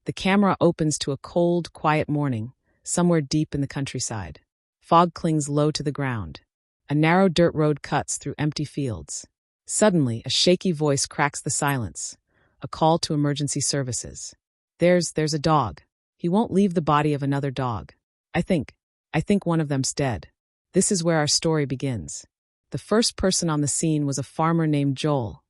The camera opens to a cold, quiet morning, somewhere deep in the countryside. Fog clings low to the ground. A narrow dirt road cuts through empty fields. Suddenly, a shaky voice cracks the silence. A call to emergency services. There's a dog. He won't leave the body of another dog. I think one of them's dead. This is where our story begins. The first person on the scene was a farmer named Joel,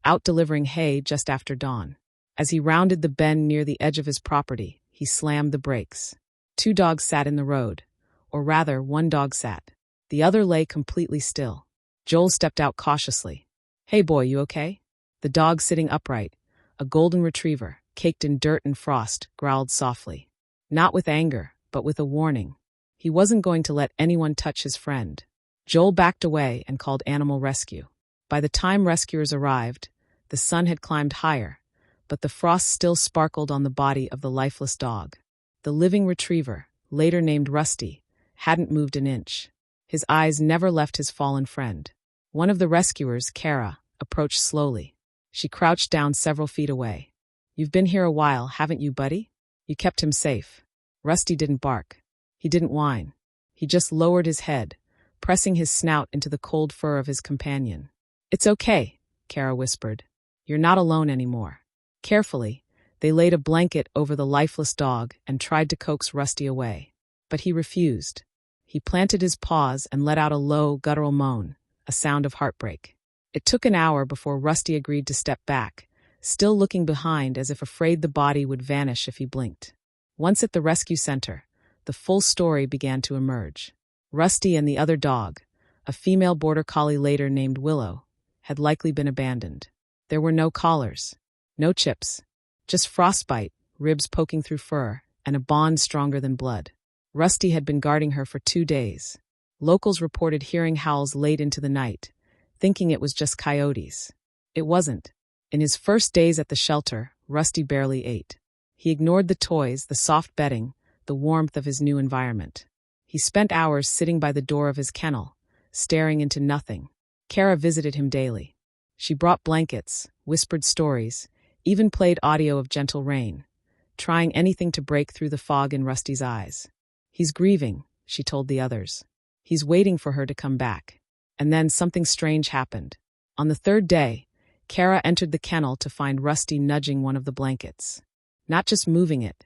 out delivering hay just after dawn. As he rounded the bend near the edge of his property, he slammed the brakes. 2 dogs sat in the road. Or rather, 1 dog sat. The other lay completely still. Joel stepped out cautiously. "Hey boy, you okay?" The dog sitting upright, a golden retriever, caked in dirt and frost, growled softly. Not with anger, but with a warning. He wasn't going to let anyone touch his friend. Joel backed away and called animal rescue. By the time rescuers arrived, the sun had climbed higher, but the frost still sparkled on the body of the lifeless dog. The living retriever, later named Rusty, hadn't moved an inch. His eyes never left his fallen friend. One of the rescuers, Kara, approached slowly. She crouched down several feet away. "You've been here a while, haven't you, buddy? You kept him safe." Rusty didn't bark. He didn't whine. He just lowered his head, pressing his snout into the cold fur of his companion. "It's okay," Kara whispered. "You're not alone anymore." Carefully, they laid a blanket over the lifeless dog and tried to coax Rusty away. But he refused. He planted his paws and let out a low, guttural moan, a sound of heartbreak. It took an hour before Rusty agreed to step back, still looking behind as if afraid the body would vanish if he blinked. Once at the rescue center, the full story began to emerge. Rusty and the other dog, a female border collie later named Willow, had likely been abandoned. There were no collars, no chips, just frostbite, ribs poking through fur, and a bond stronger than blood. Rusty had been guarding her for 2 days. Locals reported hearing howls late into the night, thinking it was just coyotes. It wasn't. In his first days at the shelter, Rusty barely ate. He ignored the toys, the soft bedding, the warmth of his new environment. He spent hours sitting by the door of his kennel, staring into nothing. Kara visited him daily. She brought blankets, whispered stories, even played audio of gentle rain, trying anything to break through the fog in Rusty's eyes. "He's grieving," she told the others. "He's waiting for her to come back." And then something strange happened. On the 3rd day, Kara entered the kennel to find Rusty nudging one of the blankets. Not just moving it,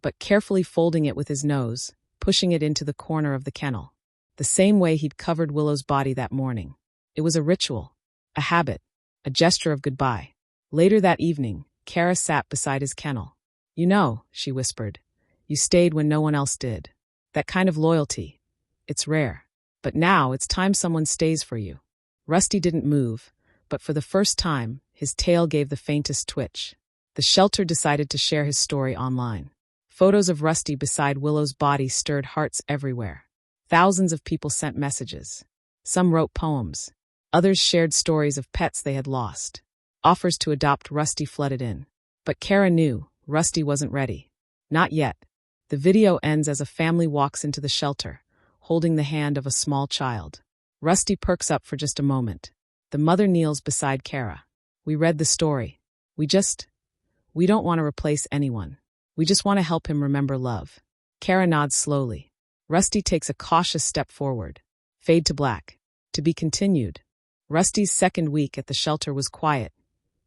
but carefully folding it with his nose, pushing it into the corner of the kennel. The same way he'd covered Willow's body that morning. It was a ritual, a habit, a gesture of goodbye. Later that evening, Kara sat beside his kennel. "You know," she whispered, "you stayed when no one else did. That kind of loyalty, it's rare. But now it's time someone stays for you." Rusty didn't move, but for the first time, his tail gave the faintest twitch. The shelter decided to share his story online. Photos of Rusty beside Willow's body stirred hearts everywhere. Thousands of people sent messages. Some wrote poems. Others shared stories of pets they had lost. Offers to adopt Rusty flooded in. But Kara knew Rusty wasn't ready. Not yet. The video ends as a family walks into the shelter, holding the hand of a small child. Rusty perks up for just a moment. The mother kneels beside Kara. "We read the story. We don't want to replace anyone. We just want to help him remember love." Kara nods slowly. Rusty takes a cautious step forward. Fade to black. To be continued. Rusty's 2nd week at the shelter was quiet.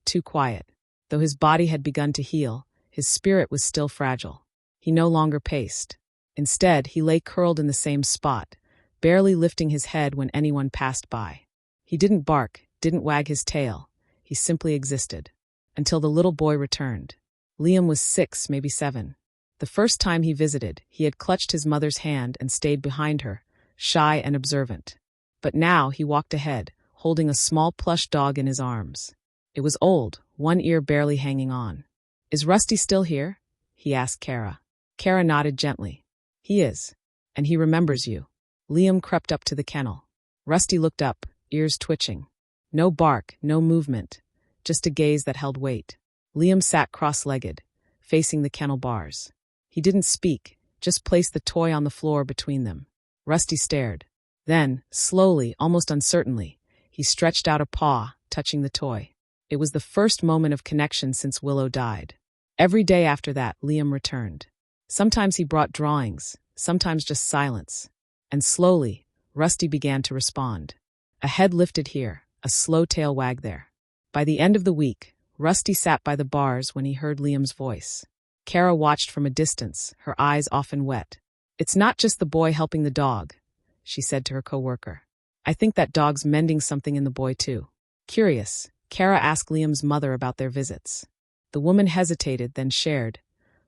Too quiet. Though his body had begun to heal, his spirit was still fragile. He no longer paced. Instead, he lay curled in the same spot, barely lifting his head when anyone passed by. He didn't bark, didn't wag his tail. He simply existed. Until the little boy returned. Liam was 6, maybe 7. The first time he visited, he had clutched his mother's hand and stayed behind her, shy and observant. But now he walked ahead, holding a small plush dog in his arms. It was old, one ear barely hanging on. "Is Rusty still here?" he asked Kara. Kara nodded gently. "He is. And he remembers you." Liam crept up to the kennel. Rusty looked up, ears twitching. No bark, no movement, just a gaze that held weight. Liam sat cross-legged, facing the kennel bars. He didn't speak, just placed the toy on the floor between them. Rusty stared. Then, slowly, almost uncertainly, he stretched out a paw, touching the toy. It was the first moment of connection since Willow died. Every day after that, Liam returned. Sometimes he brought drawings, sometimes just silence. And slowly, Rusty began to respond. A head lifted here, a slow tail wag there. By the end of the week, Rusty sat by the bars when he heard Liam's voice. Kara watched from a distance, her eyes often wet. "It's not just the boy helping the dog," she said to her coworker. "I think that dog's mending something in the boy too." Curious, Kara asked Liam's mother about their visits. The woman hesitated, then shared.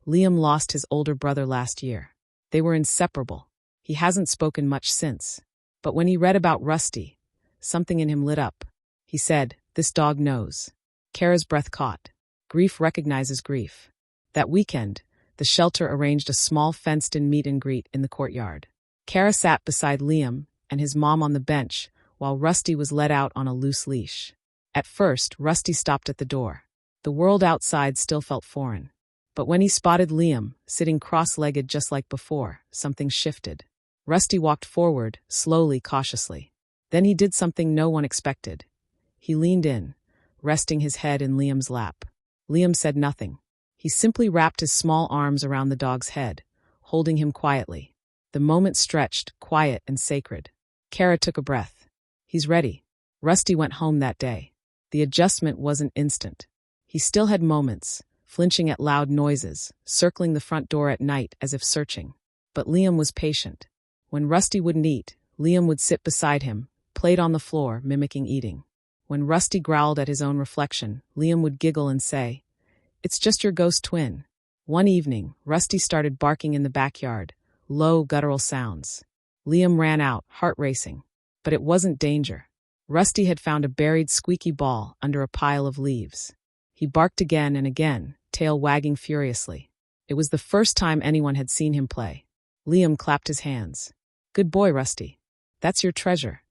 "Liam lost his older brother last year. They were inseparable. He hasn't spoken much since. But when he read about Rusty, something in him lit up. He said, 'This dog knows.'" Kara's breath caught. Grief recognizes grief. That weekend, the shelter arranged a small fenced-in meet and greet in the courtyard. Kara sat beside Liam and his mom on the bench while Rusty was let out on a loose leash. At first, Rusty stopped at the door. The world outside still felt foreign. But when he spotted Liam, sitting cross-legged just like before, something shifted. Rusty walked forward, slowly, cautiously. Then he did something no one expected. He leaned in, resting his head in Liam's lap. Liam said nothing. He simply wrapped his small arms around the dog's head, holding him quietly. The moment stretched, quiet and sacred. Kara took a breath. He's ready. Rusty went home that day. The adjustment wasn't instant. He still had moments, flinching at loud noises, circling the front door at night as if searching. But Liam was patient. When Rusty wouldn't eat, Liam would sit beside him, plate on the floor, mimicking eating. When Rusty growled at his own reflection, Liam would giggle and say, "It's just your ghost twin." One evening, Rusty started barking in the backyard, low, guttural sounds. Liam ran out, heart racing. But it wasn't danger. Rusty had found a buried squeaky ball under a pile of leaves. He barked again and again, tail wagging furiously. It was the first time anyone had seen him play. Liam clapped his hands. "Good boy, Rusty. That's your treasure."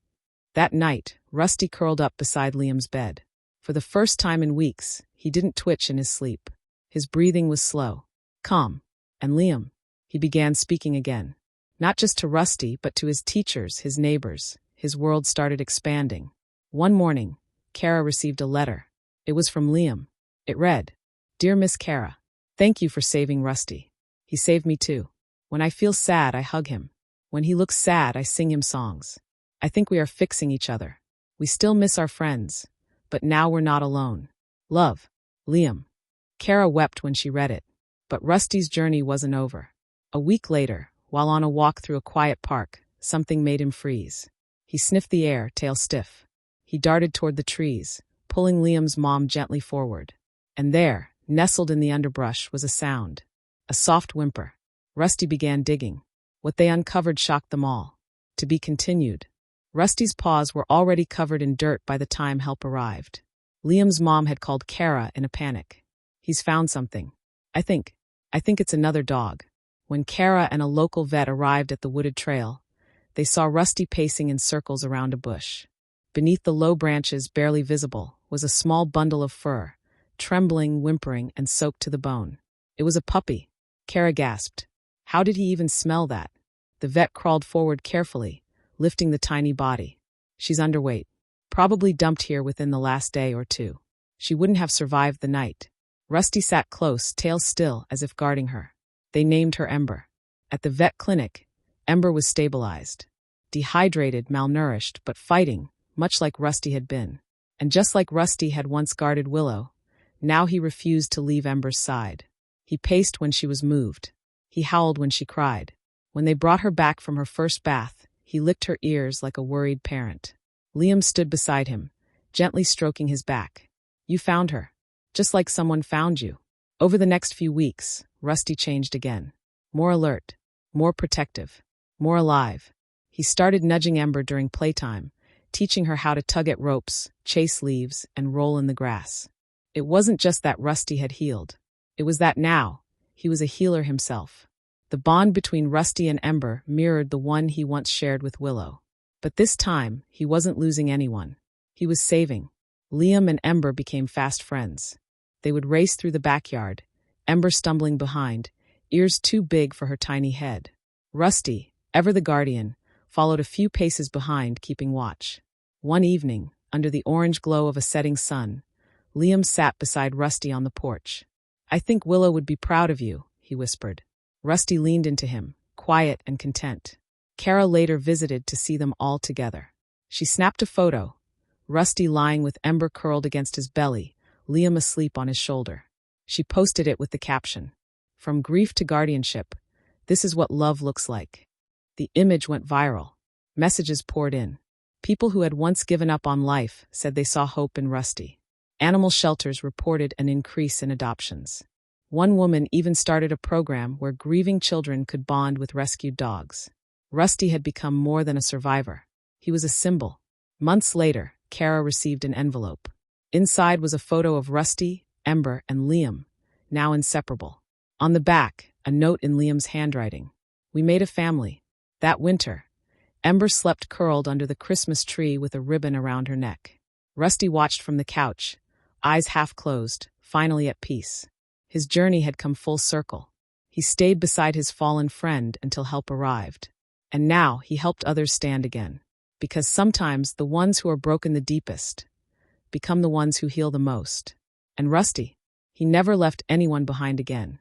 That night, Rusty curled up beside Liam's bed. For the first time in weeks, he didn't twitch in his sleep. His breathing was slow, calm. "And Liam," he began speaking again. Not just to Rusty, but to his teachers, his neighbors. His world started expanding. One morning, Kara received a letter. It was from Liam. It read, "Dear Miss Kara, thank you for saving Rusty. He saved me too. When I feel sad, I hug him. When he looks sad, I sing him songs. I think we are fixing each other. We still miss our friends, but now we're not alone. Love, Liam." Kara wept when she read it. But Rusty's journey wasn't over. A week later, while on a walk through a quiet park, something made him freeze. He sniffed the air, tail stiff. He darted toward the trees, pulling Liam's mom gently forward. And there, nestled in the underbrush, was a sound. A soft whimper. Rusty began digging. What they uncovered shocked them all. To be continued. Rusty's paws were already covered in dirt by the time help arrived. Liam's mom had called Kara in a panic. "He's found something. I think it's another dog." When Kara and a local vet arrived at the wooded trail, they saw Rusty pacing in circles around a bush. Beneath the low branches, barely visible, was a small bundle of fur, trembling, whimpering, and soaked to the bone. It was a puppy. Kara gasped. How did he even smell that? The vet crawled forward carefully, lifting the tiny body. "She's underweight. Probably dumped here within the last day or two. She wouldn't have survived the night." Rusty sat close, tail still, as if guarding her. They named her Ember. At the vet clinic, Ember was stabilized. Dehydrated, malnourished, but fighting, much like Rusty had been. And just like Rusty had once guarded Willow, now he refused to leave Ember's side. He paced when she was moved. He howled when she cried. When they brought her back from her first bath, he licked her ears like a worried parent. Liam stood beside him, gently stroking his back. "You found her. Just like someone found you." Over the next few weeks, Rusty changed again. More alert, more protective, more alive. He started nudging Ember during playtime, teaching her how to tug at ropes, chase leaves, and roll in the grass. It wasn't just that Rusty had healed. It was that now, he was a healer himself. The bond between Rusty and Ember mirrored the one he once shared with Willow. But this time, he wasn't losing anyone. He was saving. Liam and Ember became fast friends. They would race through the backyard, Ember stumbling behind, ears too big for her tiny head. Rusty, ever the guardian, followed a few paces behind, keeping watch. One evening, under the orange glow of a setting sun, Liam sat beside Rusty on the porch. "I think Willow would be proud of you," he whispered. Rusty leaned into him, quiet and content. Kara later visited to see them all together. She snapped a photo, Rusty lying with Ember curled against his belly, Liam asleep on his shoulder. She posted it with the caption, "From grief to guardianship, this is what love looks like." The image went viral. Messages poured in. People who had once given up on life said they saw hope in Rusty. Animal shelters reported an increase in adoptions. One woman even started a program where grieving children could bond with rescued dogs. Rusty had become more than a survivor. He was a symbol. Months later, Kara received an envelope. Inside was a photo of Rusty, Ember, and Liam, now inseparable. On the back, a note in Liam's handwriting. "We made a family. That winter, Ember slept curled under the Christmas tree with a ribbon around her neck. Rusty watched from the couch, eyes half closed, finally at peace. His journey had come full circle. He stayed beside his fallen friend until help arrived. And now he helped others stand again. Because sometimes the ones who are broken the deepest become the ones who heal the most. And Rusty, he never left anyone behind again.